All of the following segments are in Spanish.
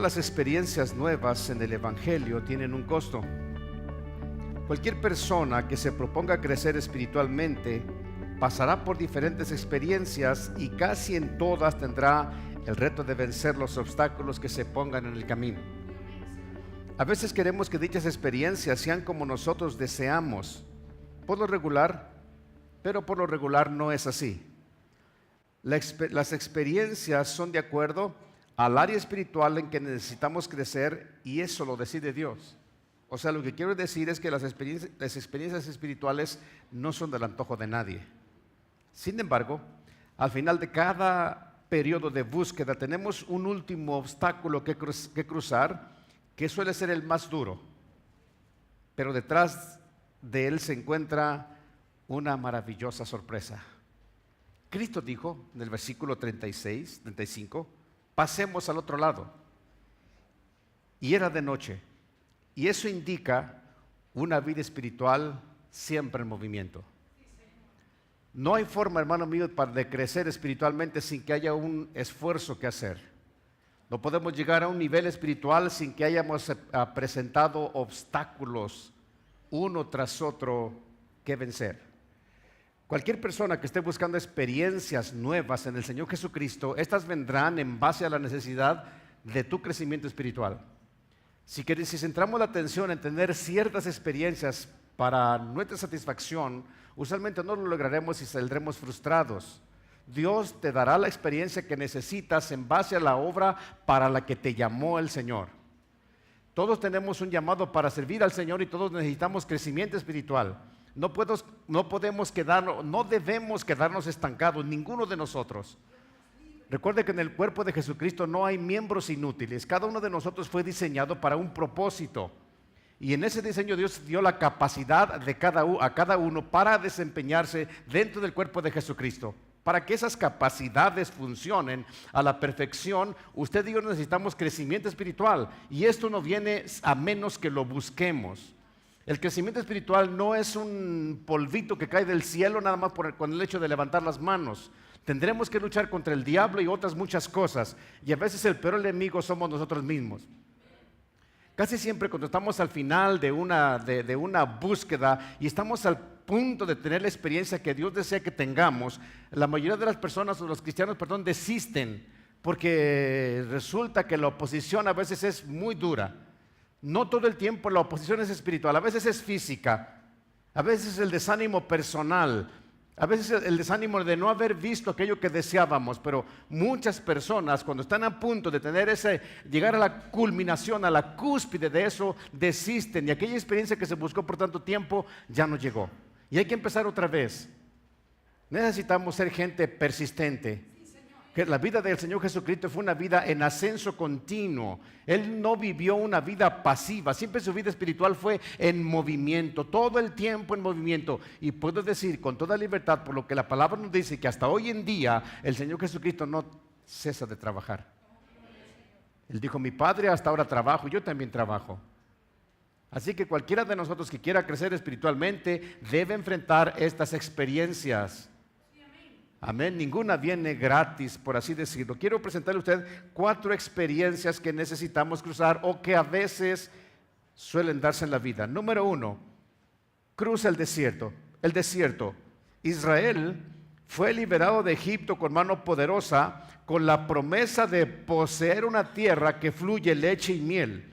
las experiencias nuevas en el Evangelio tienen un costo. Cualquier persona que se proponga crecer espiritualmente pasará por diferentes experiencias y casi en todas tendrá el reto de vencer los obstáculos que se pongan en el camino. A veces queremos que dichas experiencias sean como nosotros deseamos, por lo regular, pero por lo regular no es así. Las experiencias son de acuerdo al área espiritual en que necesitamos crecer y eso lo decide Dios. O sea, lo que quiero decir es que las experiencias espirituales no son del antojo de nadie. Sin embargo, al final de cada periodo de búsqueda tenemos un último obstáculo que cruzar, que suele ser el más duro, pero detrás de él se encuentra una maravillosa sorpresa. Cristo dijo en el versículo 35, pasemos al otro lado. Y era de noche, y eso indica una vida espiritual siempre en movimiento. No hay forma, hermano mío, de crecer espiritualmente sin que haya un esfuerzo que hacer. No podemos llegar a un nivel espiritual sin que hayamos presentado obstáculos uno tras otro que vencer. Cualquier persona que esté buscando experiencias nuevas en el Señor Jesucristo, estas vendrán en base a la necesidad de tu crecimiento espiritual. Si centramos la atención en tener ciertas experiencias para nuestra satisfacción, usualmente no lo lograremos y saldremos frustrados. Dios te dará la experiencia que necesitas en base a la obra para la que te llamó el Señor. Todos tenemos un llamado para servir al Señor y todos necesitamos crecimiento espiritual. No debemos quedarnos estancados, ninguno de nosotros. Recuerde que en el cuerpo de Jesucristo no hay miembros inútiles. Cada uno de nosotros fue diseñado para un propósito. Y en ese diseño Dios dio la capacidad a cada uno para desempeñarse dentro del cuerpo de Jesucristo. Para que esas capacidades funcionen a la perfección, usted y yo necesitamos crecimiento espiritual. Y esto no viene a menos que lo busquemos. El crecimiento espiritual no es un polvito que cae del cielo nada más con el hecho de levantar las manos. Tendremos que luchar contra el diablo y otras muchas cosas. Y a veces el peor enemigo somos nosotros mismos. Casi siempre cuando estamos al final de una búsqueda y estamos al punto de tener la experiencia que Dios desea que tengamos, la mayoría de las personas o los cristianos, desisten porque resulta que la oposición a veces es muy dura. No todo el tiempo la oposición es espiritual, a veces es física, a veces es el desánimo personal, a veces el desánimo de no haber visto aquello que deseábamos, pero muchas personas cuando están a punto de llegar a la culminación, a la cúspide de eso, desisten y aquella experiencia que se buscó por tanto tiempo ya no llegó. Y hay que empezar otra vez. Necesitamos ser gente persistente. Que la vida del Señor Jesucristo fue una vida en ascenso continuo. Él no vivió una vida pasiva, siempre su vida espiritual fue en movimiento, todo el tiempo en movimiento. Y puedo decir con toda libertad, por lo que la palabra nos dice, que hasta hoy en día el Señor Jesucristo no cesa de trabajar. Él dijo, mi Padre hasta ahora trabajo, yo también trabajo. Así que cualquiera de nosotros que quiera crecer espiritualmente debe enfrentar estas experiencias. Amén, ninguna viene gratis, por así decirlo. Quiero presentarle a usted 4 experiencias que necesitamos cruzar o que a veces suelen darse en la vida. Número 1, cruza el desierto. El desierto. Israel fue liberado de Egipto con mano poderosa, con la promesa de poseer una tierra que fluye leche y miel.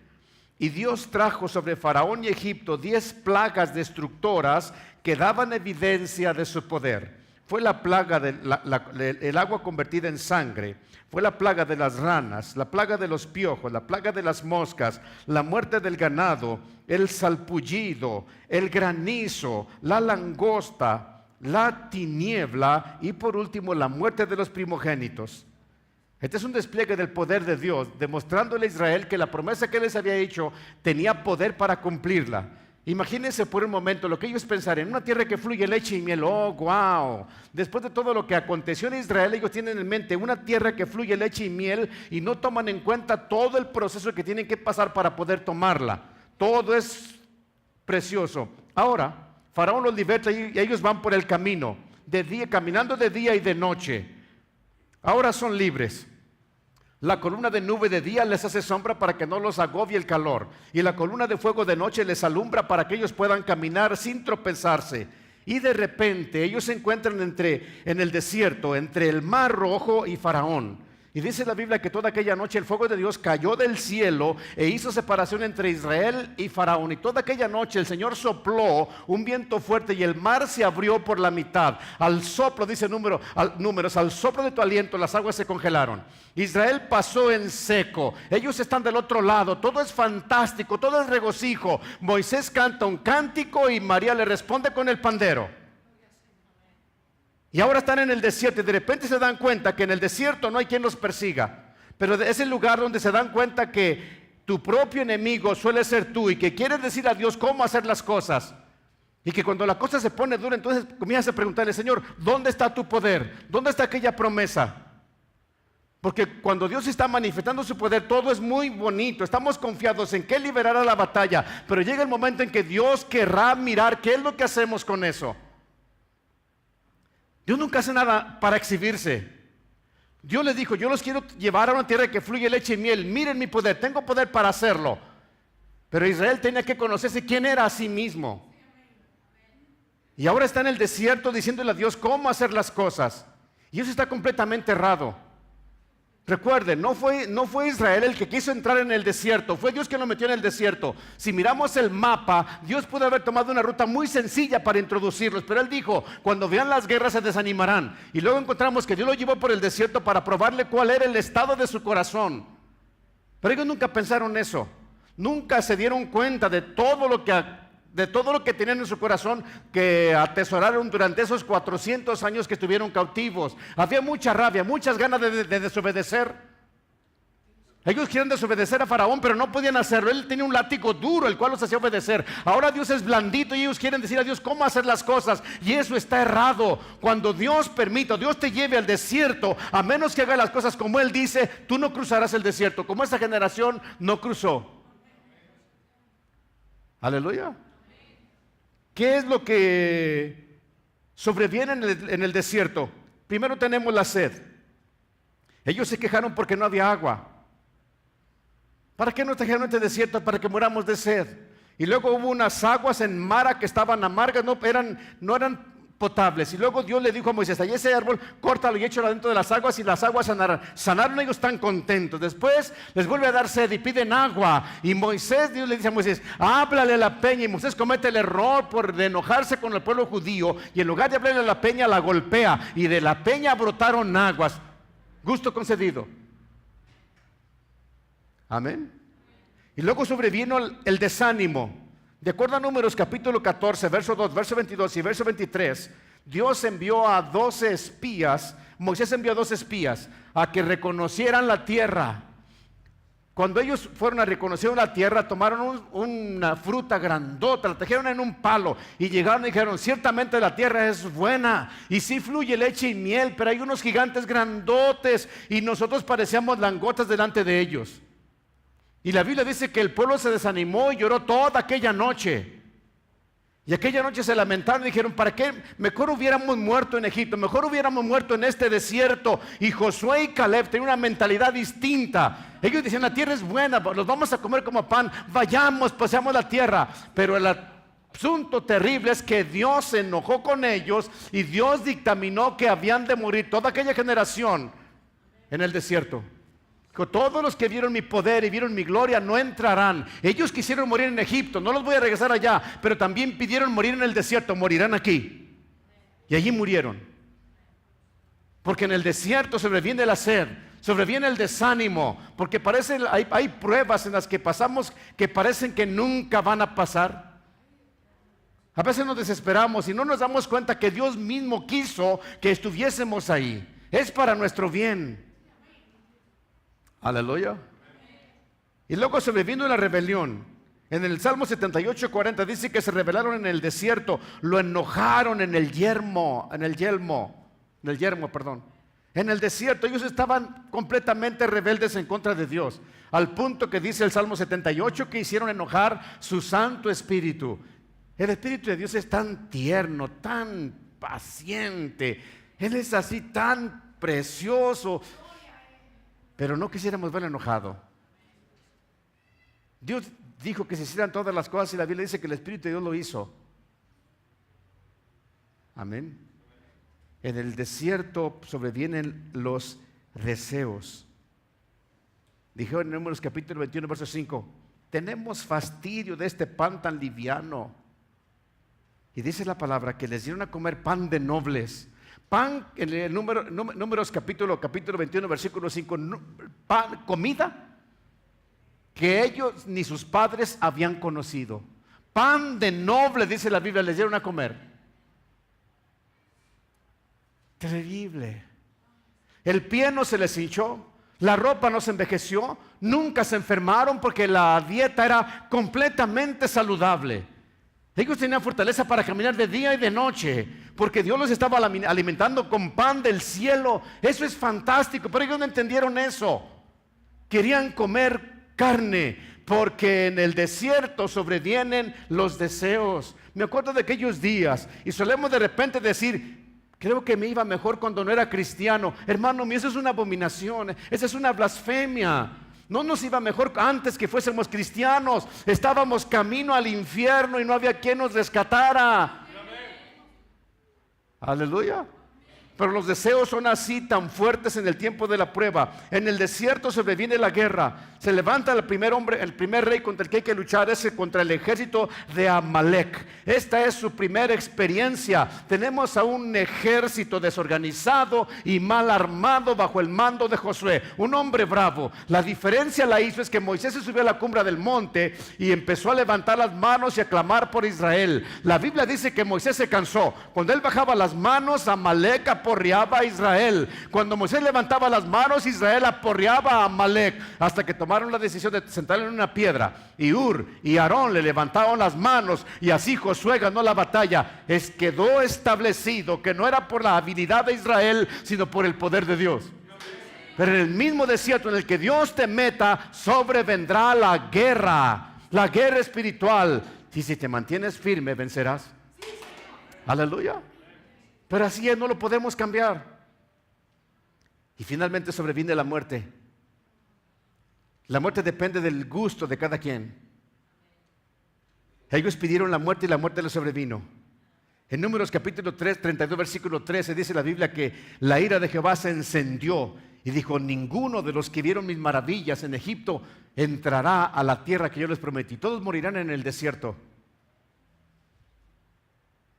Y Dios trajo sobre Faraón y Egipto 10 plagas destructoras que daban evidencia de su poder. Fue la plaga del agua convertida en sangre, fue la plaga de las ranas, la plaga de los piojos, la plaga de las moscas, la muerte del ganado, el salpullido, el granizo, la langosta, la tiniebla y por último la muerte de los primogénitos. Este es un despliegue del poder de Dios, demostrándole a Israel que la promesa que les había hecho tenía poder para cumplirla. Imagínense por un momento lo que ellos pensarían, en una tierra que fluye leche y miel. Oh, wow. Después de todo lo que aconteció en Israel, ellos tienen en mente una tierra que fluye leche y miel y no toman en cuenta todo el proceso que tienen que pasar para poder tomarla. Todo es precioso. Ahora, Faraón los liberta y ellos van por el camino, de día, caminando de día y de noche. Ahora son libres. La columna de nube de día les hace sombra para que no los agobie el calor. Y la columna de fuego de noche les alumbra para que ellos puedan caminar sin tropezarse. Y de repente ellos se encuentran en el desierto, entre el mar Rojo y Faraón. Y dice la Biblia que toda aquella noche el fuego de Dios cayó del cielo e hizo separación entre Israel y Faraón. Y toda aquella noche el Señor sopló un viento fuerte y el mar se abrió por la mitad. Al soplo, dice Números, al soplo de tu aliento las aguas se congelaron. Israel pasó en seco. Ellos están del otro lado. Todo es fantástico, todo es regocijo. Moisés canta un cántico y María le responde con el pandero. Y ahora están en el desierto y de repente se dan cuenta que en el desierto no hay quien los persiga. Pero es el lugar donde se dan cuenta que tu propio enemigo suele ser tú y que quieres decir a Dios cómo hacer las cosas. Y que cuando la cosa se pone dura, entonces comienzas a preguntarle, Señor, ¿dónde está tu poder? ¿Dónde está aquella promesa? Porque cuando Dios está manifestando su poder, todo es muy bonito. Estamos confiados en que Él liberará la batalla. Pero llega el momento en que Dios querrá mirar qué es lo que hacemos con eso. Dios nunca hace nada para exhibirse. Dios les dijo, yo los quiero llevar a una tierra que fluye leche y miel. Miren mi poder, tengo poder para hacerlo. Pero Israel tenía que conocerse quién era a sí mismo. Y ahora está en el desierto diciéndole a Dios cómo hacer las cosas. Y eso está completamente errado. Recuerden, no fue Israel el que quiso entrar en el desierto, fue Dios quien lo metió en el desierto. Si miramos el mapa, Dios pudo haber tomado una ruta muy sencilla para introducirlos, pero Él dijo, cuando vean las guerras se desanimarán. Y luego encontramos que Dios lo llevó por el desierto para probarle cuál era el estado de su corazón. Pero ellos nunca pensaron eso, nunca se dieron cuenta de todo lo que tenían en su corazón, que atesoraron durante esos 400 años que estuvieron cautivos. Había mucha rabia, muchas ganas de desobedecer. Ellos quieren desobedecer a Faraón, pero no podían hacerlo. Él tenía un látigo duro, el cual los hacía obedecer. Ahora Dios es blandito y ellos quieren decir a Dios cómo hacer las cosas. Y eso está errado. Cuando Dios permita, Dios te lleve al desierto, a menos que haga las cosas como Él dice, tú no cruzarás el desierto, como esta generación no cruzó. Aleluya. ¿Qué es lo que sobreviene en el desierto? Primero tenemos la sed. Ellos se quejaron porque no había agua. ¿Para qué nos trajeron este desierto? Para que muramos de sed. Y luego hubo unas aguas en Mara que estaban amargas, no eran potables. Y luego Dios le dijo a Moisés, allá ese árbol, córtalo y échalo adentro de las aguas y las aguas sanarán. Sanaron, ellos están contentos. Después les vuelve a dar sed y piden agua. Y Dios le dice a Moisés, háblale a la peña. Y Moisés comete el error de enojarse con el pueblo judío. Y en lugar de hablarle a la peña, la golpea. Y de la peña brotaron aguas. Gusto concedido. Amén. Y luego sobrevino el desánimo. De acuerdo a Números capítulo 14, verso 2, verso 22 y verso 23, Dios envió a 12 espías, Moisés envió a 12 espías a que reconocieran la tierra. Cuando ellos fueron a reconocer la tierra, tomaron una fruta grandota, la trajeron en un palo y llegaron y dijeron, ciertamente la tierra es buena y sí fluye leche y miel, pero hay unos gigantes grandotes y nosotros parecíamos langotas delante de ellos. Y la Biblia dice que el pueblo se desanimó y lloró toda aquella noche. Y aquella noche se lamentaron y dijeron, ¿para qué? Mejor hubiéramos muerto en Egipto, mejor hubiéramos muerto en este desierto. Y Josué y Caleb tenían una mentalidad distinta. Ellos decían, la tierra es buena, los vamos a comer como pan, vayamos, paseamos la tierra. Pero el asunto terrible es que Dios se enojó con ellos y Dios dictaminó que habían de morir toda aquella generación en el desierto. Todos los que vieron mi poder y vieron mi gloria no entrarán. Ellos quisieron morir en Egipto, no los voy a regresar allá, pero también pidieron morir en el desierto, morirán aquí. Y allí murieron. Porque en el desierto sobreviene la sed, sobreviene el desánimo, porque hay pruebas en las que pasamos que parecen que nunca van a pasar. A veces nos desesperamos y no nos damos cuenta que Dios mismo quiso que estuviésemos ahí. Es para nuestro bien. Aleluya. Y luego sobrevino la rebelión. En el Salmo 78:40 dice que se rebelaron en el desierto, lo enojaron en el yermo, en el desierto. Ellos estaban completamente rebeldes en contra de Dios, al punto que dice el Salmo 78 que hicieron enojar su Santo Espíritu. El Espíritu de Dios es tan tierno, tan paciente, Él es así tan precioso. pero no quisiéramos verlo enojado. Dios dijo que se hicieran todas las cosas y la Biblia dice que el Espíritu de Dios lo hizo. Amén. En el desierto sobrevienen los deseos. Dijo en Números capítulo 21, verso 5, tenemos fastidio de este pan tan liviano. Y dice la palabra que les dieron a comer pan de nobles. Pan, en el Números capítulo 21, versículo 5, pan, comida que ellos ni sus padres habían conocido. Pan de noble, dice la Biblia, les dieron a comer. Terrible. El pie no se les hinchó, la ropa no se envejeció, nunca se enfermaron porque la dieta era completamente saludable. Ellos tenían fortaleza para caminar de día y de noche, porque Dios los estaba alimentando con pan del cielo. Eso es fantástico, pero ellos no entendieron eso. Querían comer carne, porque en el desierto sobrevienen los deseos. Me acuerdo de aquellos días y solemos de repente decir, creo que me iba mejor cuando no era cristiano. Hermano mío, eso es una abominación, esa es una blasfemia. No nos iba mejor antes que fuésemos cristianos. Estábamos camino al infierno y no había quien nos rescatara. Aleluya. Pero los deseos son así tan fuertes en el tiempo de la prueba. En el desierto sobreviene la guerra. Se levanta el primer hombre, el primer rey contra el que hay que luchar es contra el ejército de Amalek. Esta es su primera experiencia. Tenemos a un ejército desorganizado y mal armado bajo el mando de Josué, un hombre bravo. La diferencia la hizo es que Moisés se subió a la cumbre del monte y empezó a levantar las manos y a clamar por Israel. La Biblia dice que Moisés se cansó. Cuando él bajaba las manos, Amalek aporreaba a Israel. Cuando Moisés levantaba las manos, Israel aporreaba a Amalek, hasta que tomaron la decisión de sentarlo en una piedra, y Ur y Aarón le levantaron las manos, y así Josué ganó la batalla. Quedó establecido que no era por la habilidad de Israel, sino por el poder de Dios. Pero en el mismo desierto en el que Dios te meta, sobrevendrá la guerra espiritual, y si te mantienes firme, vencerás. Aleluya. Pero así es, no lo podemos cambiar. Y finalmente sobreviene la muerte. La muerte depende del gusto de cada quien. Ellos pidieron la muerte y la muerte les sobrevino. En Números capítulo 3, 32, versículo 13 dice la Biblia que la ira de Jehová se encendió y dijo, ninguno de los que vieron mis maravillas en Egipto entrará a la tierra que yo les prometí. Todos morirán en el desierto.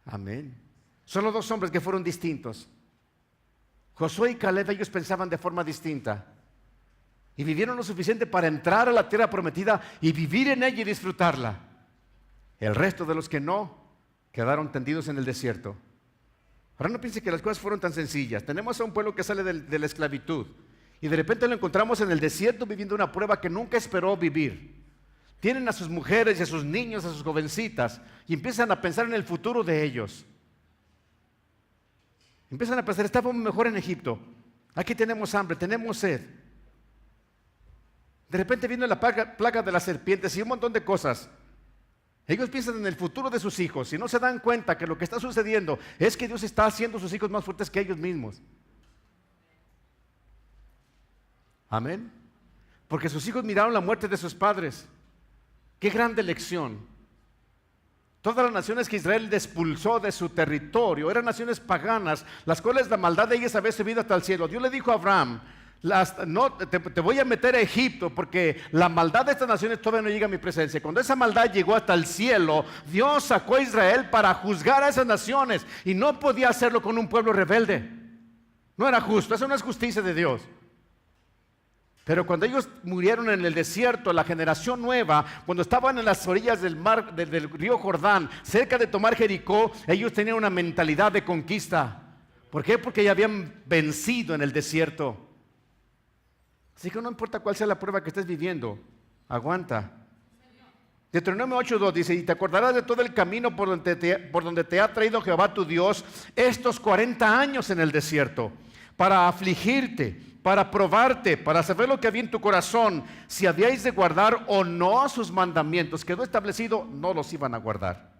Amén. Solo dos hombres que fueron distintos. Josué y Caleb, ellos pensaban de forma distinta y vivieron lo suficiente para entrar a la tierra prometida y vivir en ella y disfrutarla. El resto de los que no, quedaron tendidos en el desierto. Ahora no piense que las cosas fueron tan sencillas. Tenemos a un pueblo que sale de la esclavitud y de repente lo encontramos en el desierto viviendo una prueba que nunca esperó vivir. Tienen a sus mujeres y a sus niños, a sus jovencitas, y empiezan a pensar en el futuro de ellos. Empiezan a pensar, estábamos mejor en Egipto, aquí tenemos hambre, tenemos sed. De repente vino la plaga de las serpientes y un montón de cosas. Ellos piensan en el futuro de sus hijos y no se dan cuenta que lo que está sucediendo es que Dios está haciendo a sus hijos más fuertes que ellos mismos. Amén. Porque sus hijos miraron la muerte de sus padres. Qué grande lección. Todas las naciones que Israel expulsó de su territorio eran naciones paganas, las cuales la maldad de ellas había subido hasta el cielo. Dios le dijo a Abraham, te voy a meter a Egipto porque la maldad de estas naciones todavía no llega a mi presencia. Cuando esa maldad llegó hasta el cielo, Dios sacó a Israel para juzgar a esas naciones y no podía hacerlo con un pueblo rebelde. No era justo, eso no es justicia de Dios. Pero cuando ellos murieron en el desierto, la generación nueva, cuando estaban en las orillas del mar, del río Jordán, cerca de tomar Jericó, ellos tenían una mentalidad de conquista. ¿Por qué? Porque ya habían vencido en el desierto. Así que no importa cuál sea la prueba que estés viviendo, aguanta. Deuteronomio 8:2 dice, y te acordarás de todo el camino por donde te ha traído Jehová tu Dios estos 40 años en el desierto, para afligirte, para probarte, para saber lo que había en tu corazón, si habíais de guardar o no sus mandamientos. Quedó establecido, no los iban a guardar.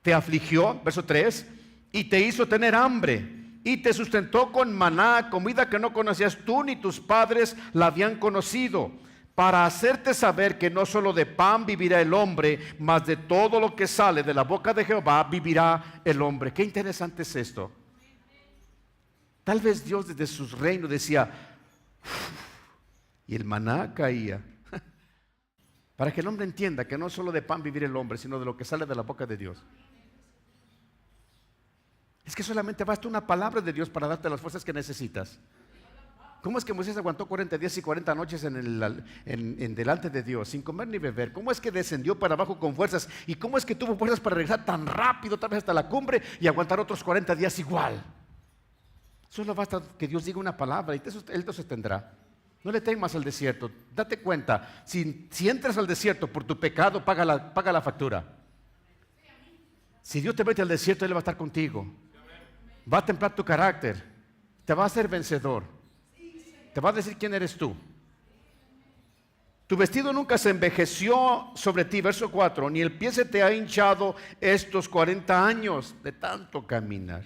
Te afligió, verso 3, y te hizo tener hambre, y te sustentó con maná, comida que no conocías tú ni tus padres la habían conocido, para hacerte saber que no solo de pan vivirá el hombre, mas de todo lo que sale de la boca de Jehová vivirá el hombre. Qué interesante es esto. Tal vez Dios desde su reino decía, y el maná caía, para que el hombre entienda que no solo de pan vivirá el hombre, sino de lo que sale de la boca de Dios. Es que solamente basta una palabra de Dios para darte las fuerzas que necesitas. ¿Cómo es que Moisés aguantó 40 días y 40 noches en delante de Dios, sin comer ni beber? ¿Cómo es que descendió para abajo con fuerzas? ¿Y cómo es que tuvo fuerzas para regresar tan rápido, tal vez hasta la cumbre, y aguantar otros 40 días igual? Solo basta que Dios diga una palabra y Él te sostendrá. No le temas al desierto. Date cuenta, si entras al desierto por tu pecado, paga la factura. Si Dios te mete al desierto, Él va a estar contigo. Va a templar tu carácter. Te va a hacer vencedor. Te va a decir quién eres tú. Tu vestido nunca se envejeció sobre ti, verso 4, ni el pie se te ha hinchado estos 40 años de tanto caminar.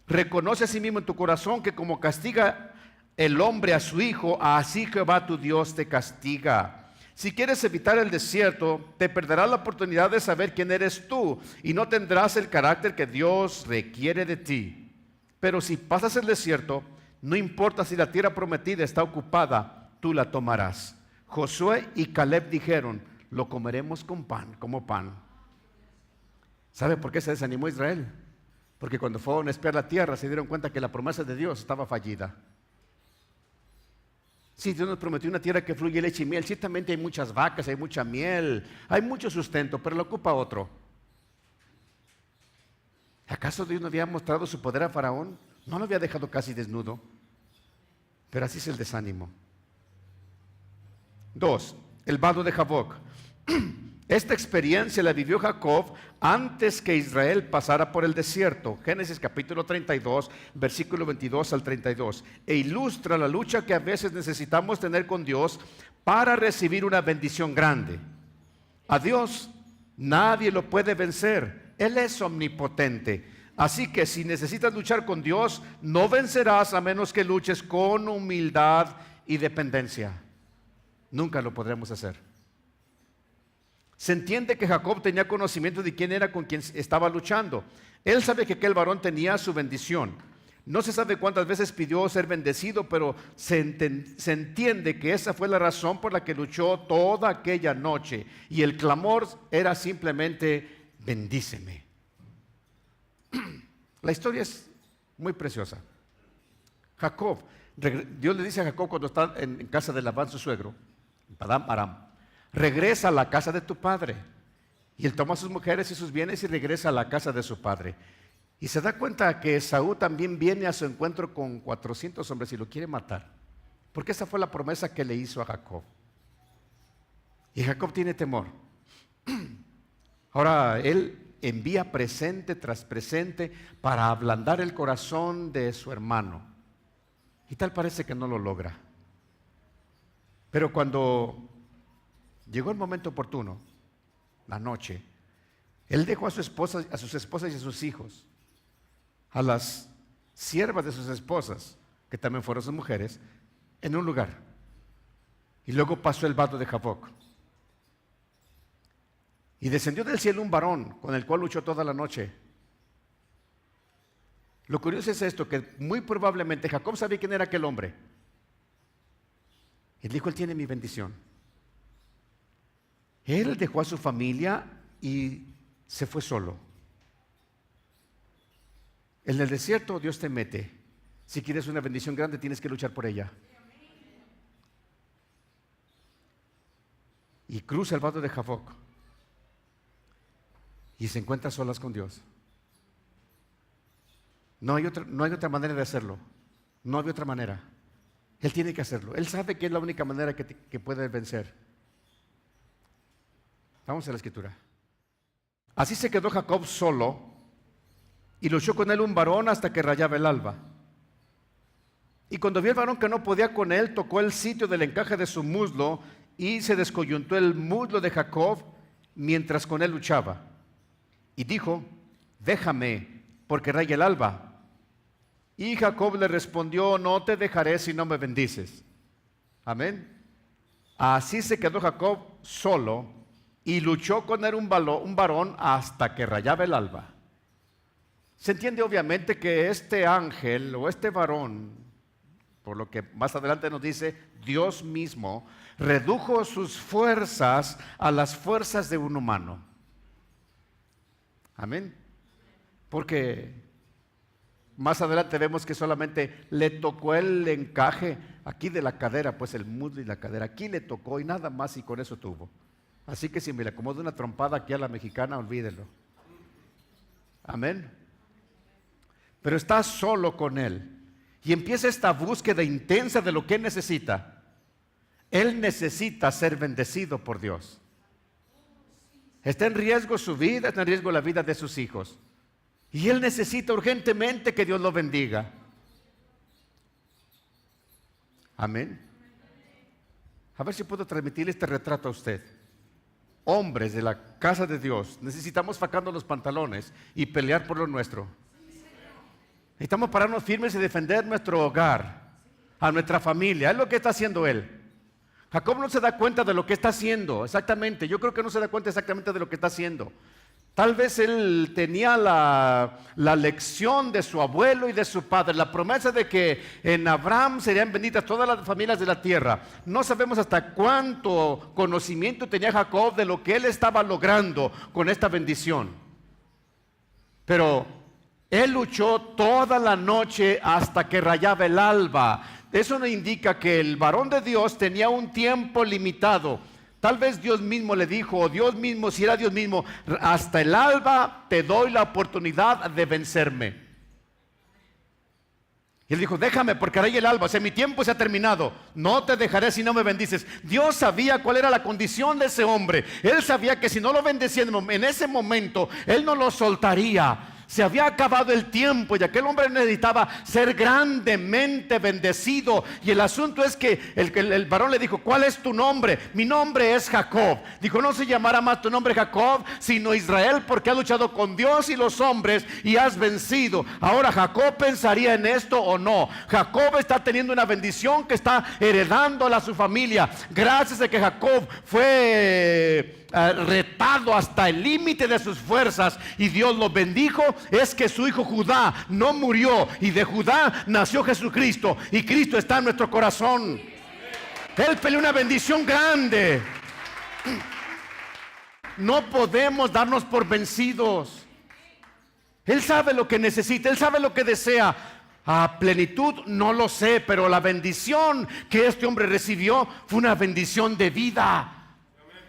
Reconoce a sí mismo en tu corazón que como castiga el hombre a su hijo, así Jehová tu Dios te castiga. Si quieres evitar el desierto, te perderás la oportunidad de saber quién eres tú y no tendrás el carácter que Dios requiere de ti. Pero si pasas el desierto, no importa si la tierra prometida está ocupada, tú la tomarás. Josué y Caleb dijeron, lo comeremos con pan, como pan. ¿Sabe por qué se desanimó Israel? Porque cuando fueron a espiar la tierra se dieron cuenta que la promesa de Dios estaba fallida. Sí, Dios nos prometió una tierra que fluye leche y miel. Ciertamente hay muchas vacas, hay mucha miel, hay mucho sustento, pero lo ocupa otro. ¿Acaso Dios no había mostrado su poder a Faraón? No lo había dejado casi desnudo. Pero así es el desánimo. 2. El vado de Jaboc. Esta experiencia la vivió Jacob antes que Israel pasara por el desierto. Génesis capítulo 32, versículo 22 al 32. E ilustra la lucha que a veces necesitamos tener con Dios para recibir una bendición grande. A Dios nadie lo puede vencer. Él es omnipotente. Así que si necesitas luchar con Dios, no vencerás a menos que luches con humildad y dependencia. Nunca lo podremos hacer. Se entiende que Jacob tenía conocimiento de quién era con quien estaba luchando. Él sabe que aquel varón tenía su bendición. No se sabe cuántas veces pidió ser bendecido, pero se entiende que esa fue la razón por la que luchó toda aquella noche. Y el clamor era simplemente, bendíceme. La historia es muy preciosa. Jacob, Dios le dice a Jacob cuando está en casa de Labán, su suegro, Padán Aram, regresa a la casa de tu padre. Y él toma a sus mujeres y sus bienes y regresa a la casa de su padre. Y se da cuenta que Esaú también viene a su encuentro con 400 hombres y lo quiere matar. Porque esa fue la promesa que le hizo a Jacob. Y Jacob tiene temor. Ahora él envía presente tras presente para ablandar el corazón de su hermano. Y tal parece que no lo logra. Pero cuando llegó el momento oportuno, la noche, él dejó a su esposa, a sus esposas y a sus hijos, a las siervas de sus esposas, que también fueron sus mujeres, en un lugar. Y luego pasó el vado de Jaboc. Y descendió del cielo un varón con el cual luchó toda la noche. Lo curioso es esto, que muy probablemente Jacob sabía quién era aquel hombre. Y dijo, él tiene mi bendición. Él dejó a su familia y se fue solo. En el desierto Dios te mete. Si quieres una bendición grande, tienes que luchar por ella. Y cruza el vado de Jaboc. Y se encuentra solas con Dios. No hay otra manera de hacerlo. No hay otra manera. Él tiene que hacerlo. Él sabe que es la única manera que puede vencer. Vamos a la escritura. Así se quedó Jacob solo y luchó con él un varón hasta que rayaba el alba. Y cuando vio el varón que no podía con él, tocó el sitio del encaje de su muslo y se descoyuntó el muslo de Jacob mientras con él luchaba. Y dijo, déjame porque raya el alba. Y Jacob le respondió, no te dejaré si no me bendices. Amén. Así se quedó Jacob solo y luchó con él un varón hasta que rayaba el alba. Se entiende obviamente que este ángel o este varón, por lo que más adelante nos dice, Dios mismo redujo sus fuerzas a las fuerzas de un humano. Amén. Porque más adelante vemos que solamente le tocó el encaje aquí de la cadera, pues el muslo y la cadera, aquí le tocó y nada más, y con eso tuvo. Así que si me le acomodo una trompada aquí a la mexicana, olvídelo. Amén. Pero está solo con él y empieza esta búsqueda intensa de lo que él necesita. Él necesita ser bendecido por Dios. Está en riesgo su vida, está en riesgo la vida de sus hijos. Y él necesita urgentemente que Dios lo bendiga. Amén. A ver si puedo transmitir este retrato a usted. Hombres de la casa de Dios, necesitamos sacarnos los pantalones y pelear por lo nuestro. Necesitamos pararnos firmes y defender nuestro hogar, a nuestra familia. Es lo que está haciendo él. Jacob no se da cuenta de lo que está haciendo, exactamente. Yo creo que no se da cuenta exactamente de lo que está haciendo. Tal vez él tenía la lección de su abuelo y de su padre, la promesa de que en Abraham serían benditas todas las familias de la tierra. No sabemos hasta cuánto conocimiento tenía Jacob de lo que él estaba logrando con esta bendición. Pero él luchó toda la noche hasta que rayaba el alba. Eso nos indica que el varón de Dios tenía un tiempo limitado. Tal vez Dios mismo le dijo, o Dios mismo, si era Dios mismo, hasta el alba te doy la oportunidad de vencerme. Y él dijo, déjame porque raye el alba, o sea, mi tiempo se ha terminado. No te dejaré si no me bendices. Dios sabía cuál era la condición de ese hombre. Él sabía que si no lo bendecía en ese momento, él no lo soltaría. Se había acabado el tiempo y aquel hombre necesitaba ser grandemente bendecido. Y el asunto es que el varón le dijo, ¿cuál es tu nombre? Mi nombre es Jacob. Dijo, no se llamará más tu nombre Jacob, sino Israel, porque has luchado con Dios y los hombres y has vencido. Ahora, ¿Jacob pensaría en esto o no? Jacob está teniendo una bendición que está heredándola a su familia. Gracias a que Jacob fue retado hasta el límite de sus fuerzas y Dios lo bendijo, es que su hijo Judá no murió y de Judá nació Jesucristo y Cristo está en nuestro corazón. Él peleó una bendición grande. No podemos darnos por vencidos. Él sabe lo que necesita, él sabe lo que desea. A plenitud no lo sé, pero la bendición que este hombre recibió fue una bendición de vida.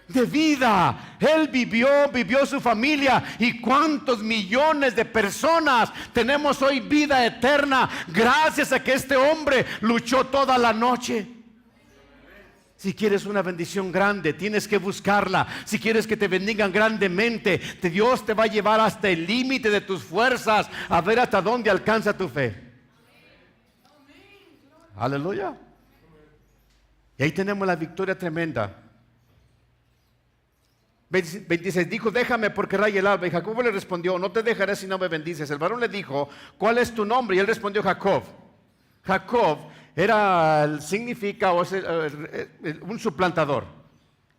De vida. Él vivió su familia. Y cuántos millones de personas tenemos hoy vida eterna gracias a que este hombre luchó toda la noche. Si quieres una bendición grande, tienes que buscarla. Si quieres que te bendigan grandemente, Dios te va a llevar hasta el límite de tus fuerzas, a ver hasta dónde alcanza tu fe. Aleluya. Y ahí tenemos la victoria tremenda. 26, dijo, déjame porque raya el alba. Y Jacob le respondió, no te dejaré si no me bendices. El varón le dijo, ¿cuál es tu nombre? Y él respondió, Jacob. Jacob significa un suplantador.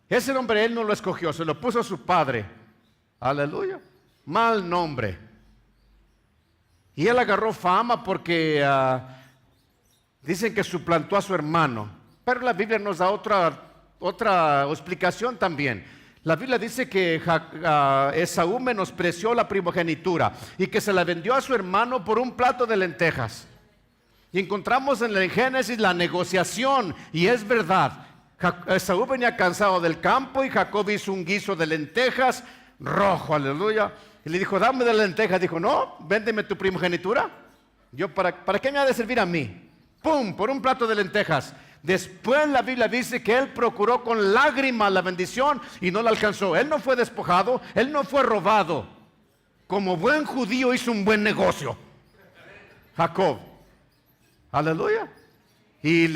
Ese nombre él no lo escogió, se lo puso a su padre. Aleluya. Mal nombre. Y él agarró fama porque dicen que suplantó a su hermano. Pero la Biblia nos da otra explicación también. La Biblia dice que Esaú menospreció la primogenitura y que se la vendió a su hermano por un plato de lentejas. Y encontramos en el Génesis la negociación, y es verdad. Esaú venía cansado del campo y Jacob hizo un guiso de lentejas rojo, aleluya. Y le dijo, dame de la lenteja. Dijo, no, véndeme tu primogenitura. ¿Para qué me ha de servir a mí? ¡Pum! Por un plato de lentejas. Después la Biblia dice que él procuró con lágrimas la bendición y no la alcanzó. Él no fue despojado, él no fue robado. Como buen judío hizo un buen negocio. Jacob. Aleluya. Y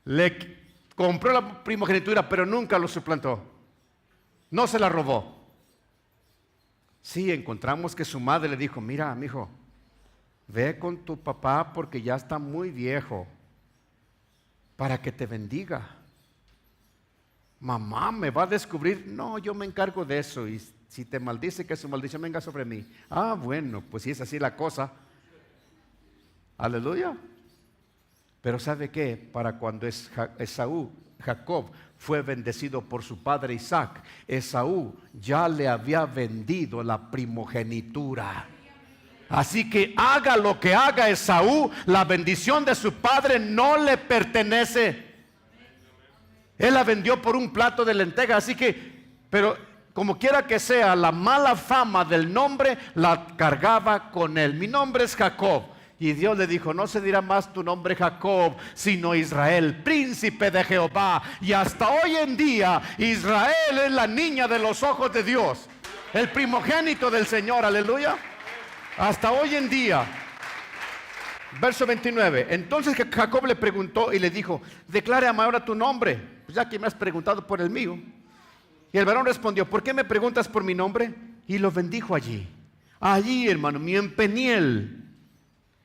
le compró la primogenitura, pero nunca lo suplantó. No se la robó. Sí, encontramos que su madre le dijo, mira, mijo, ve con tu papá porque ya está muy viejo, para que te bendiga. Mamá me va a descubrir. No, yo me encargo de eso, y si te maldice, que su maldición venga sobre mí. Ah, bueno, pues si es así la cosa. Aleluya. Pero ¿sabe qué? Para cuando Jacob fue bendecido por su padre Isaac, Esaú ya le había vendido la primogenitura. Así que haga lo que haga Esaú, la bendición de su padre no le pertenece. Él la vendió por un plato de lentejas. Así que, pero como quiera que sea, la mala fama del nombre la cargaba con él. Mi nombre es Jacob. Y Dios le dijo: no se dirá más tu nombre Jacob, sino Israel, príncipe de Jehová. Y hasta hoy en día Israel es la niña de los ojos de Dios, el primogénito del Señor. Aleluya. Hasta hoy en día. Verso 29. Entonces Jacob le preguntó y le dijo: declárame ahora tu nombre, pues ya que me has preguntado por el mío. Y el varón respondió: ¿por qué me preguntas por mi nombre? Y lo bendijo allí, hermano mío, en Peniel.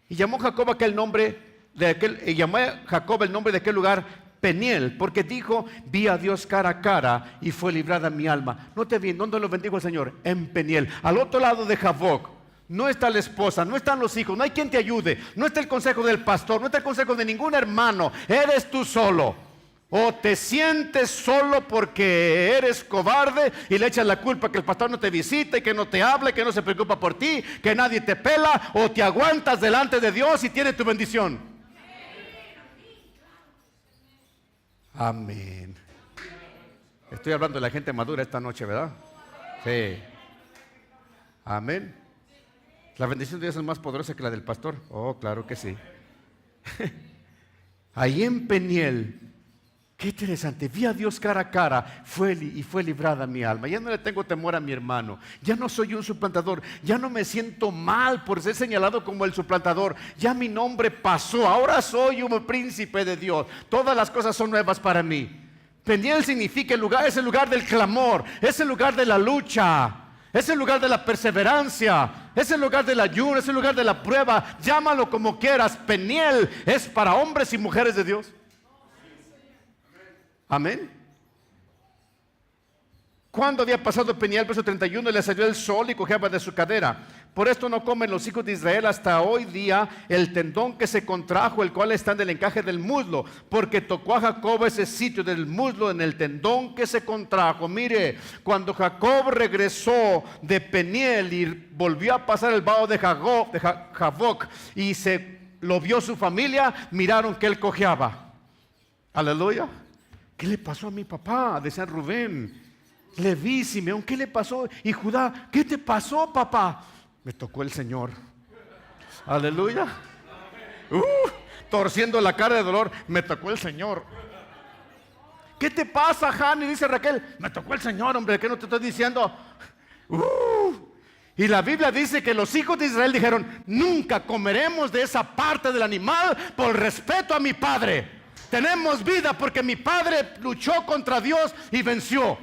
Y llamó Jacob el nombre de aquel lugar Peniel, porque dijo: vi a Dios cara a cara y fue librada mi alma. Note bien, ¿dónde lo bendijo el Señor? En Peniel, al otro lado de Jaboc. No está la esposa, no están los hijos, no hay quien te ayude, no está el consejo del pastor, no está el consejo de ningún hermano. Eres tú solo. O te sientes solo porque eres cobarde y le echas la culpa que el pastor no te visita y que no te habla y que no se preocupa por ti, que nadie te pela, o te aguantas delante de Dios y tienes tu bendición. Amén. Estoy hablando de la gente madura esta noche, ¿verdad? Sí. Amén. ¿La bendición de Dios es más poderosa que la del pastor? Oh, claro que sí. Ahí en Peniel, qué interesante, vi a Dios cara a cara, fue librada mi alma. Ya no le tengo temor a mi hermano, ya no soy un suplantador, ya no me siento mal por ser señalado como el suplantador. Ya mi nombre pasó, ahora soy un príncipe de Dios. Todas las cosas son nuevas para mí. Peniel significa es el lugar del clamor, es el lugar de la lucha, es el lugar de la perseverancia, es el lugar del ayuno, es el lugar de la prueba. Llámalo como quieras. Peniel es para hombres y mujeres de Dios. Amén. Cuando había pasado Peniel, verso 31, le salió el sol y cojeaba de su cadera. Por esto no comen los hijos de Israel hasta hoy día el tendón que se contrajo, el cual está en el encaje del muslo, porque tocó a Jacob ese sitio del muslo en el tendón que se contrajo. Mire, cuando Jacob regresó de Peniel y volvió a pasar el vado de Jaboc y lo vio su familia, miraron que él cojeaba. Aleluya. ¿Qué le pasó a mi papá? Decía Rubén, Leví, Simeón, ¿qué le pasó? Y Judá, ¿qué te pasó, papá? Me tocó el Señor. Aleluya. Torciendo la cara de dolor, me tocó el Señor. ¿Qué te pasa, Jani? Dice Raquel, me tocó el Señor, hombre, ¿qué no te estoy diciendo? Y la Biblia dice que los hijos de Israel dijeron: nunca comeremos de esa parte del animal por respeto a mi padre. Tenemos vida porque mi padre luchó contra Dios y venció.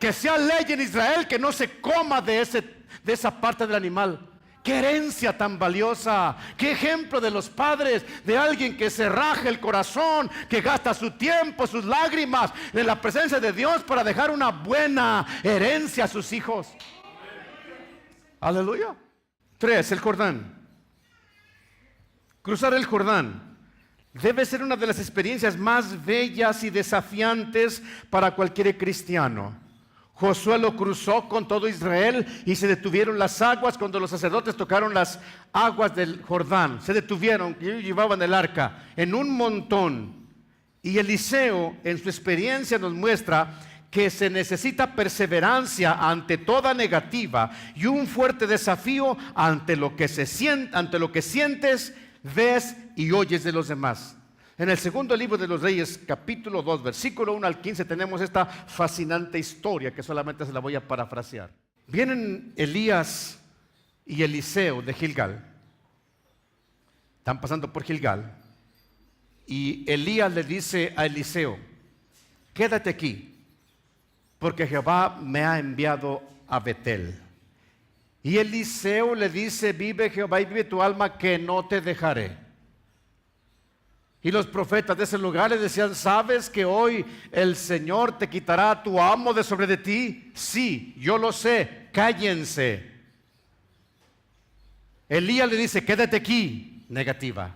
Que sea ley en Israel que no se coma de esa parte del animal. Qué herencia tan valiosa. Qué ejemplo de los padres, de alguien que se raja el corazón, que gasta su tiempo, sus lágrimas en la presencia de Dios para dejar una buena herencia a sus hijos. Aleluya. 3. El Jordán. Cruzar el Jordán debe ser una de las experiencias más bellas y desafiantes para cualquier cristiano. Josué lo cruzó con todo Israel y se detuvieron las aguas cuando los sacerdotes tocaron las aguas del Jordán. Se detuvieron y llevaban el arca en un montón. Y Eliseo, en su experiencia, nos muestra que se necesita perseverancia ante toda negativa y un fuerte desafío ante lo que sientes, ves y oyes de los demás. En el segundo libro de los Reyes, capítulo 2, versículo 1 al 15, tenemos esta fascinante historia que solamente se la voy a parafrasear. Vienen Elías y Eliseo de Gilgal. Están pasando por Gilgal. Y Elías le dice a Eliseo: quédate aquí, porque Jehová me ha enviado a Betel. Y Eliseo le dice, vive Jehová y vive tu alma, que no te dejaré. Y los profetas de ese lugar le decían, ¿sabes que hoy el Señor te quitará a tu amo de sobre de ti? Sí, yo lo sé, cállense. Elías le dice, quédate aquí. Negativa.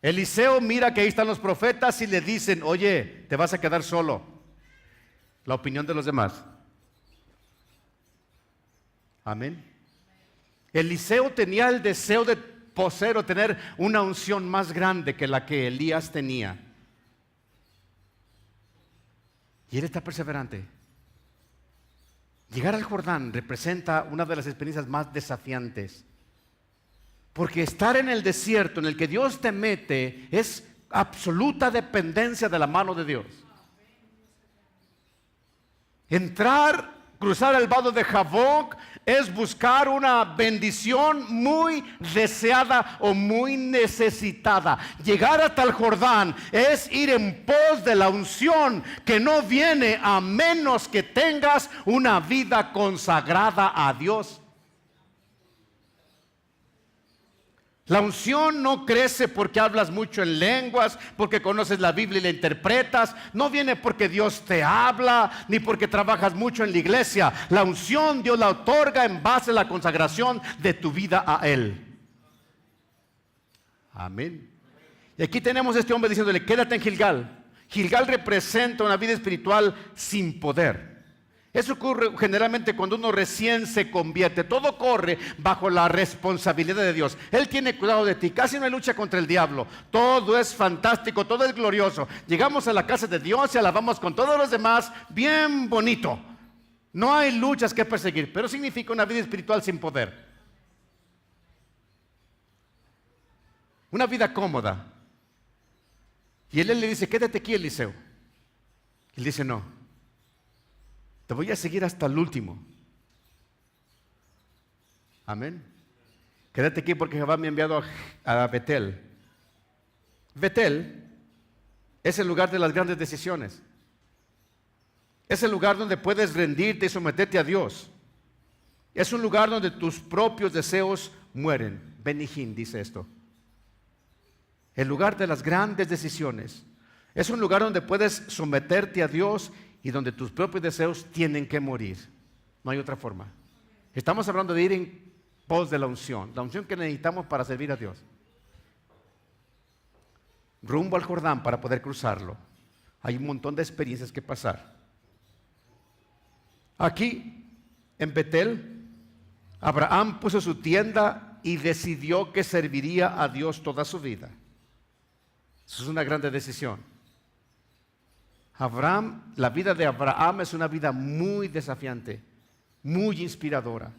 Eliseo mira que ahí están los profetas y le dicen, oye, te vas a quedar solo. La opinión de los demás. Amén. Eliseo tenía el deseo de poseer o tener una unción más grande que la que Elías tenía. Y él está perseverante. Llegar al Jordán representa una de las experiencias más desafiantes. Porque estar en el desierto en el que Dios te mete es absoluta dependencia de la mano de Dios. Cruzar el vado de Jaboc es buscar una bendición muy deseada o muy necesitada. Llegar hasta el Jordán es ir en pos de la unción que no viene a menos que tengas una vida consagrada a Dios. La unción no crece porque hablas mucho en lenguas, porque conoces la Biblia y la interpretas. No viene porque Dios te habla, ni porque trabajas mucho en la iglesia. La unción Dios la otorga en base a la consagración de tu vida a Él. Amén. Y aquí tenemos a este hombre diciéndole, quédate en Gilgal. Gilgal representa una vida espiritual sin poder. Eso ocurre generalmente cuando uno recién se convierte. Todo corre bajo la responsabilidad de Dios. Él tiene cuidado de ti. Casi no hay lucha contra el diablo. Todo es fantástico, todo es glorioso. Llegamos a la casa de Dios y alabamos con todos los demás. Bien bonito. No hay luchas que perseguir, pero significa una vida espiritual sin poder. Una vida cómoda. Y él le dice, quédate aquí, Eliseo. Y él dice, no. Te voy a seguir hasta el último. Amén. Quédate aquí porque Jehová me ha enviado a Betel. Betel es el lugar de las grandes decisiones. Es el lugar donde puedes rendirte y someterte a Dios. Es un lugar donde tus propios deseos mueren. Benny Hinn dice esto. El lugar de las grandes decisiones. Es un lugar donde puedes someterte a Dios y donde tus propios deseos tienen que morir. No hay otra forma. Estamos hablando de ir en pos de la unción que necesitamos para servir a Dios. Rumbo al Jordán para poder cruzarlo. Hay un montón de experiencias que pasar. Aquí, en Betel, Abraham puso su tienda y decidió que serviría a Dios toda su vida. Eso es una grande decisión. La vida de Abraham es una vida muy desafiante, muy inspiradora.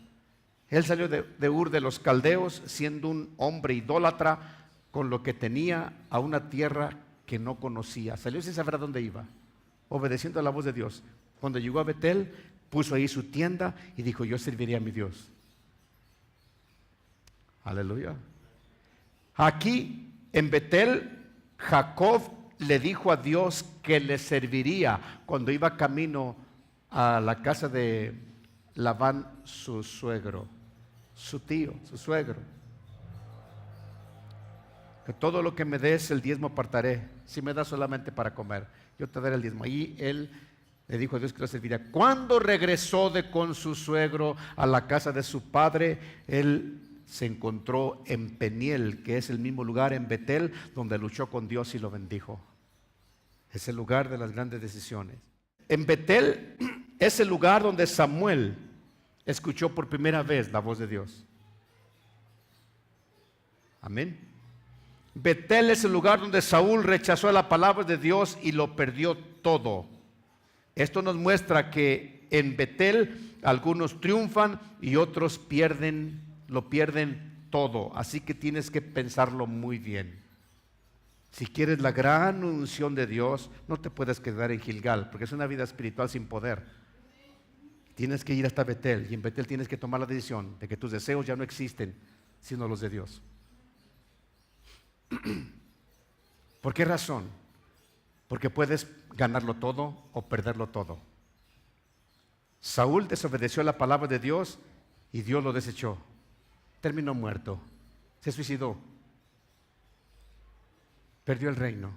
Él salió de Ur de los Caldeos siendo un hombre idólatra con lo que tenía a una tierra que no conocía. Salió sin saber a dónde iba, obedeciendo a la voz de Dios. Cuando llegó a Betel, puso ahí su tienda y dijo, yo serviré a mi Dios. Aleluya. Aquí en Betel, Jacob le dijo a Dios que le serviría cuando iba camino a la casa de Labán, su suegro, su tío, su suegro. Que todo lo que me des, el diezmo apartaré. Si me das solamente para comer, yo te daré el diezmo. Y él le dijo a Dios que le serviría. Cuando regresó con su suegro a la casa de su padre, él se encontró en Peniel, que es el mismo lugar en Betel donde luchó con Dios y lo bendijo. Es el lugar de las grandes decisiones. En Betel es el lugar donde Samuel escuchó por primera vez la voz de Dios. Amén. Betel es el lugar donde Saúl rechazó la palabra de Dios y lo perdió todo. Esto nos muestra que en Betel algunos triunfan y otros lo pierden todo. Así que tienes que pensarlo muy bien. Si quieres la gran unción de Dios, no te puedes quedar en Gilgal, porque es una vida espiritual sin poder. Tienes que ir hasta Betel, y en Betel tienes que tomar la decisión de que tus deseos ya no existen, sino los de Dios. ¿Por qué razón? Porque puedes ganarlo todo o perderlo todo. Saúl desobedeció la palabra de Dios y Dios lo desechó. Terminó muerto. Se suicidó. Perdió el reino.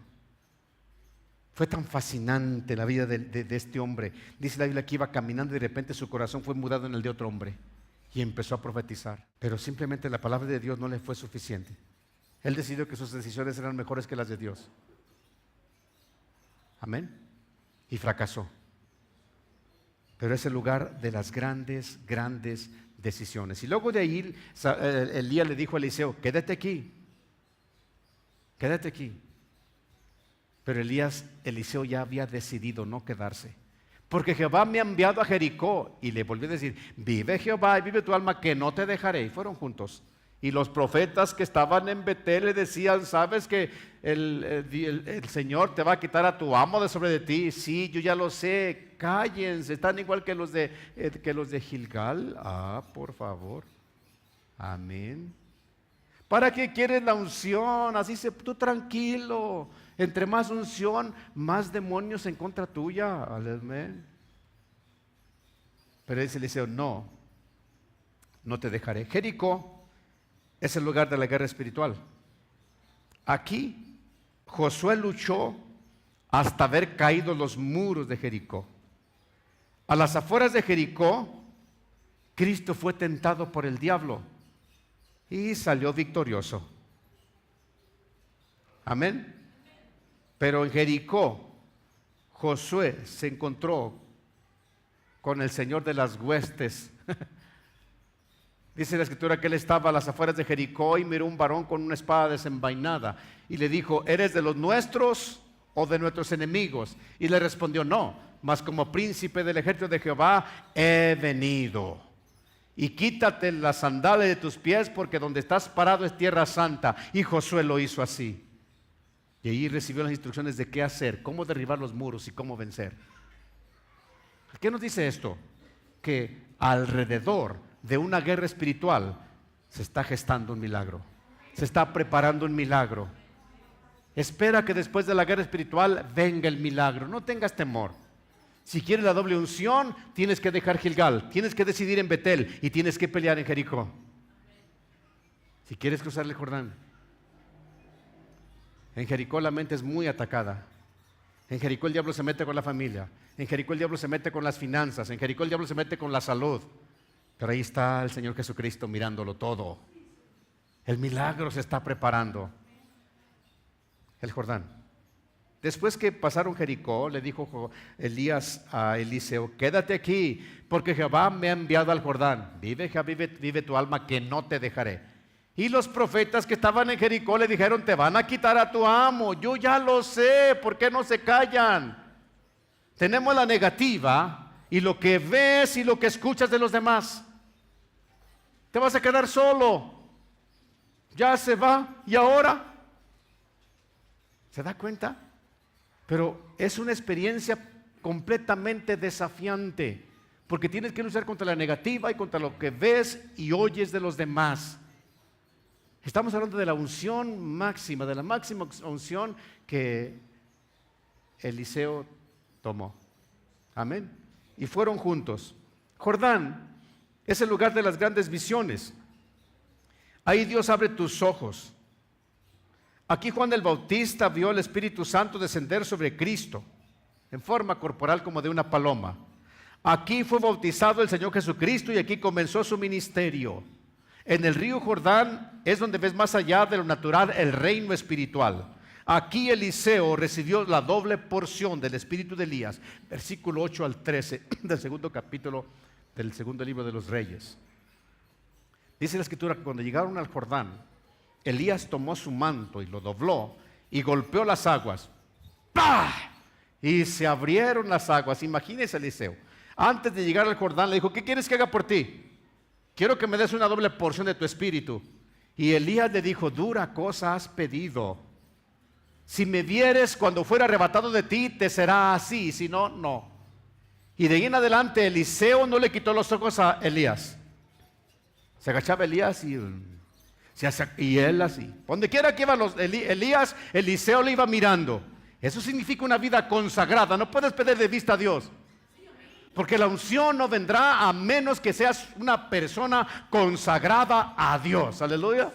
Fue tan fascinante la vida de este hombre. Dice la Biblia que iba caminando y de repente su corazón fue mudado en el de otro hombre. Y empezó a profetizar. Pero simplemente la palabra de Dios no le fue suficiente. Él decidió que sus decisiones eran mejores que las de Dios. Amén. Y fracasó. Pero es el lugar de las grandes, grandes decisiones. Y luego de ahí, Elías le dijo a Eliseo, quédate aquí. Quédate aquí. Pero Eliseo ya había decidido no quedarse. Porque Jehová me ha enviado a Jericó. Y le volvió a decir, vive Jehová y vive tu alma que no te dejaré. Y fueron juntos. Y los profetas que estaban en Betel le decían, ¿sabes que el Señor te va a quitar a tu amo de sobre de ti? Sí, yo ya lo sé, cállense, están igual que los de Gilgal. Ah, por favor. Amén. ¿Para qué quieres la unción? Así tú tranquilo. Entre más unción, más demonios en contra tuya. Amén. Pero dice Eliseo, no te dejaré. Jericó es el lugar de la guerra espiritual. Aquí Josué luchó hasta haber caído los muros de Jericó. A las afueras de Jericó, Cristo fue tentado por el diablo y salió victorioso. Amén. Pero en Jericó, Josué se encontró con el Señor de las huestes. Dice la Escritura que él estaba a las afueras de Jericó y miró un varón con una espada desenvainada y le dijo, ¿eres de los nuestros o de nuestros enemigos? Y le respondió, no, mas como príncipe del ejército de Jehová he venido. Y quítate las sandalias de tus pies porque donde estás parado es tierra santa. Y Josué lo hizo así. Y ahí recibió las instrucciones de qué hacer, cómo derribar los muros y cómo vencer. ¿Qué nos dice esto? Que alrededor de una guerra espiritual se está gestando un milagro, se está preparando un milagro. Espera que después de la guerra espiritual venga el milagro, no tengas temor. Si quieres la doble unción, tienes que dejar Gilgal, tienes que decidir en Betel y tienes que pelear en Jericó. Si quieres cruzar el Jordán, en Jericó la mente es muy atacada. En Jericó el diablo se mete con la familia, en Jericó el diablo se mete con las finanzas, en Jericó el diablo se mete con la salud. Pero ahí está el Señor Jesucristo mirándolo todo. El milagro se está preparando. El Jordán. Después que pasaron Jericó, le dijo Elías a Eliseo, quédate aquí, porque Jehová me ha enviado al Jordán. Vive tu alma que no te dejaré. Y los profetas que estaban en Jericó le dijeron, te van a quitar a tu amo. Yo ya lo sé, ¿por qué no se callan? Tenemos la negativa y lo que ves y lo que escuchas de los demás. Te vas a quedar solo. Ya se va. ¿Y ahora? ¿Se da cuenta? Pero es una experiencia completamente desafiante, porque tienes que luchar contra la negativa y contra lo que ves y oyes de los demás. Estamos hablando de la unción máxima, de la máxima unción que Eliseo tomó. Amén. Y fueron juntos. Jordán es el lugar de las grandes visiones. Ahí Dios abre tus ojos. Aquí Juan el Bautista vio al Espíritu Santo descender sobre Cristo en forma corporal como de una paloma. Aquí fue bautizado el Señor Jesucristo y aquí comenzó su ministerio. En el río Jordán es donde ves más allá de lo natural el reino espiritual. Aquí Eliseo recibió la doble porción del espíritu de Elías. Versículo 8 al 13 del segundo capítulo del segundo libro de los Reyes. Dice la Escritura que cuando llegaron al Jordán, Elías tomó su manto y lo dobló y golpeó las aguas. ¡Pah! Y se abrieron las aguas. Imagínese Eliseo. Antes de llegar al Jordán le dijo, ¿qué quieres que haga por ti? Quiero que me des una doble porción de tu espíritu. Y Elías le dijo, dura cosa has pedido. Si me vieres cuando fuera arrebatado de ti, te será así, si no, no. Y de ahí en adelante Eliseo no le quitó los ojos a Elías. Se agachaba Elías y él así. Donde quiera que iba Elías, Eliseo le iba mirando. Eso significa una vida consagrada. No puedes perder de vista a Dios. Porque la unción no vendrá a menos que seas una persona consagrada a Dios. Aleluya.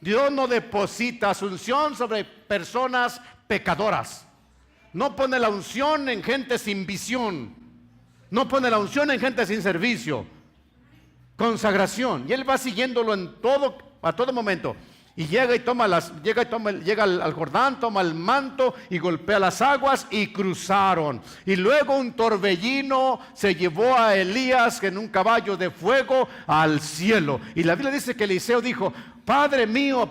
Dios no deposita su unción sobre personas pecadoras. No pone la unción en gente sin visión. No pone la unción en gente sin servicio. Consagración. Y Él va siguiéndolo a todo momento. Y llega al Jordán, toma el manto y golpea las aguas y cruzaron. Y luego un torbellino se llevó a Elías en un caballo de fuego al cielo. Y la Biblia dice que Eliseo dijo: Padre mío,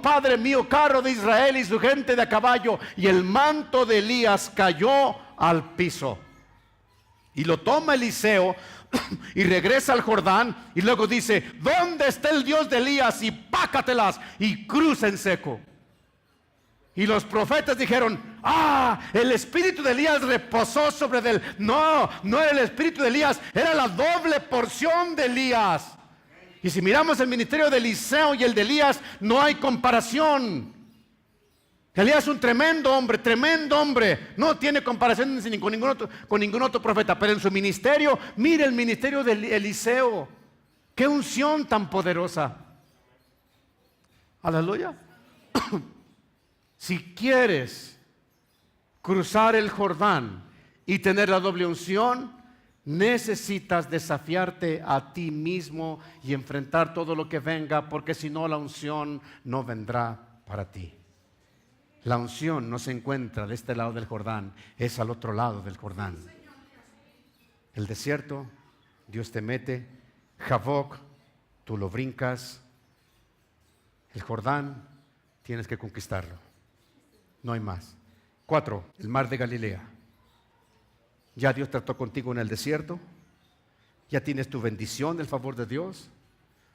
carro de Israel y su gente de a caballo. Y el manto de Elías cayó al piso. Y lo toma Eliseo y regresa al Jordán y luego dice: ¿dónde está el Dios de Elías? Y pácatelas y cruza en seco. Y los profetas dijeron: el espíritu de Elías reposó sobre él. No era el espíritu de Elías, era la doble porción de Elías. Y si miramos el ministerio de Eliseo y el de Elías, no hay comparación. Elías es un tremendo hombre, no tiene comparación con ningún otro profeta, pero en su ministerio, mire el ministerio de Eliseo, qué unción tan poderosa. Aleluya. Si quieres cruzar el Jordán y tener la doble unción, necesitas desafiarte a ti mismo y enfrentar todo lo que venga, porque si no, la unción no vendrá para ti. La unción no se encuentra de este lado del Jordán, es al otro lado del Jordán. El desierto, Dios te mete. Jaboc, tú lo brincas. El Jordán, tienes que conquistarlo. No hay más. 4, el mar de Galilea. Ya Dios trató contigo en el desierto. Ya tienes tu bendición, el favor de Dios.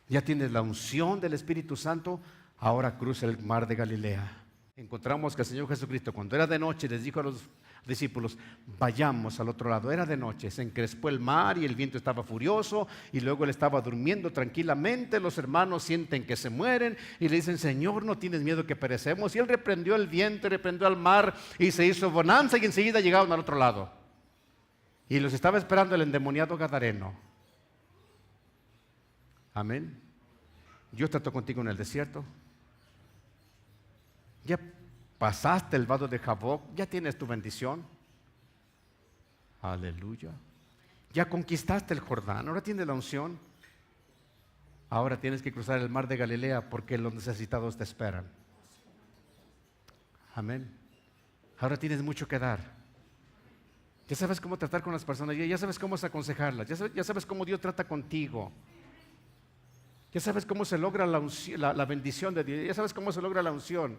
Ya tienes la unción del Espíritu Santo. Ahora cruza el mar de Galilea. Encontramos que el Señor Jesucristo, cuando era de noche, les dijo a los discípulos: vayamos al otro lado. Era de noche, se encrespó el mar y el viento estaba furioso, y luego él estaba durmiendo tranquilamente. Los hermanos sienten que se mueren y le dicen: Señor, ¿no tienes miedo que perecemos? Y él reprendió el viento, reprendió al mar, y se hizo bonanza, y enseguida llegaron al otro lado. Y los estaba esperando el endemoniado gadareno. Amén. Dios trató contigo en el desierto. Ya pasaste el vado de Jaboc, ya tienes tu bendición. Aleluya. Ya conquistaste el Jordán, ahora tienes la unción. Ahora tienes que cruzar el mar de Galilea, porque los necesitados te esperan. Amén. Ahora tienes mucho que dar. Ya sabes cómo tratar con las personas, ya sabes cómo aconsejarlas, ya sabes cómo Dios trata contigo. Ya sabes cómo se logra la bendición de Dios, ya sabes cómo se logra la unción.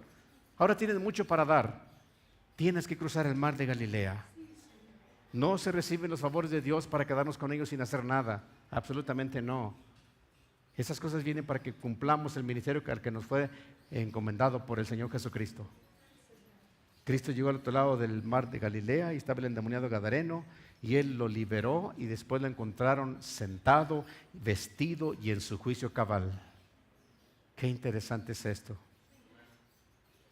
Ahora tienes mucho para dar. Tienes que cruzar el mar de Galilea. No se reciben los favores de Dios para quedarnos con ellos sin hacer nada. Absolutamente no. Esas cosas vienen para que cumplamos el ministerio al que nos fue encomendado por el Señor Jesucristo. Cristo llegó al otro lado del mar de Galilea y estaba el endemoniado gadareno, y Él lo liberó, y después lo encontraron sentado, vestido y en su juicio cabal. Qué interesante es esto.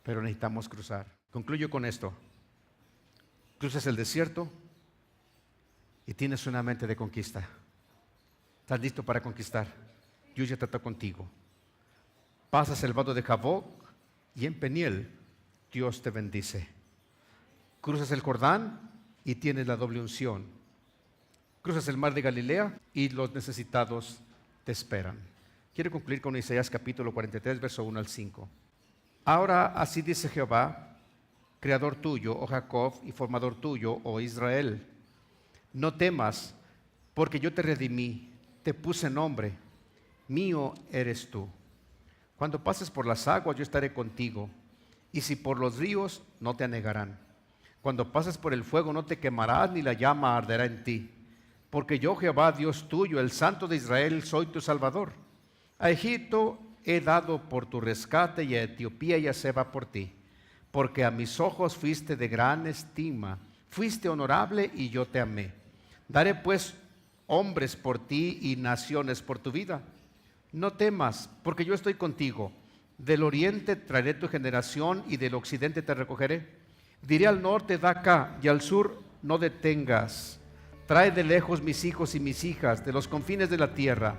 Pero necesitamos cruzar. Concluyo con esto. Cruzas el desierto y tienes una mente de conquista. ¿Estás listo para conquistar? Dios ya trató contigo. Pasas el vado de Jaboc y en Peniel Dios te bendice. Cruzas el Jordán y tienes la doble unción. Cruzas el mar de Galilea y los necesitados te esperan. Quiero concluir con Isaías capítulo 43, verso 1 al 5. Ahora así dice Jehová, creador tuyo, oh Jacob, y formador tuyo, oh Israel. No temas, porque yo te redimí, te puse nombre, mío eres tú. Cuando pases por las aguas, yo estaré contigo, y si por los ríos, no te anegarán. Cuando pases por el fuego, no te quemarás, ni la llama arderá en ti. Porque yo, Jehová, Dios tuyo, el Santo de Israel, soy tu Salvador. A Egipto he dado por tu rescate, y a Etiopía y a Seba por ti. Porque a mis ojos fuiste de gran estima, fuiste honorable y yo te amé. Daré pues hombres por ti y naciones por tu vida. No temas, porque yo estoy contigo. Del oriente traeré tu generación y del occidente te recogeré. Diré al norte, da acá, y al sur, no detengas. Trae de lejos mis hijos y mis hijas, de los confines de la tierra,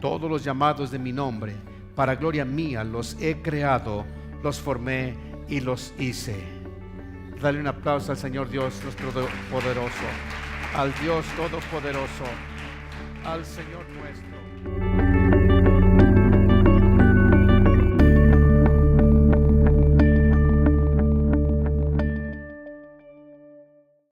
todos los llamados de mi nombre, para gloria mía los he creado, los formé y los hice. Dale un aplauso al Señor Dios, nuestro poderoso, al Dios todopoderoso, al Señor nuestro.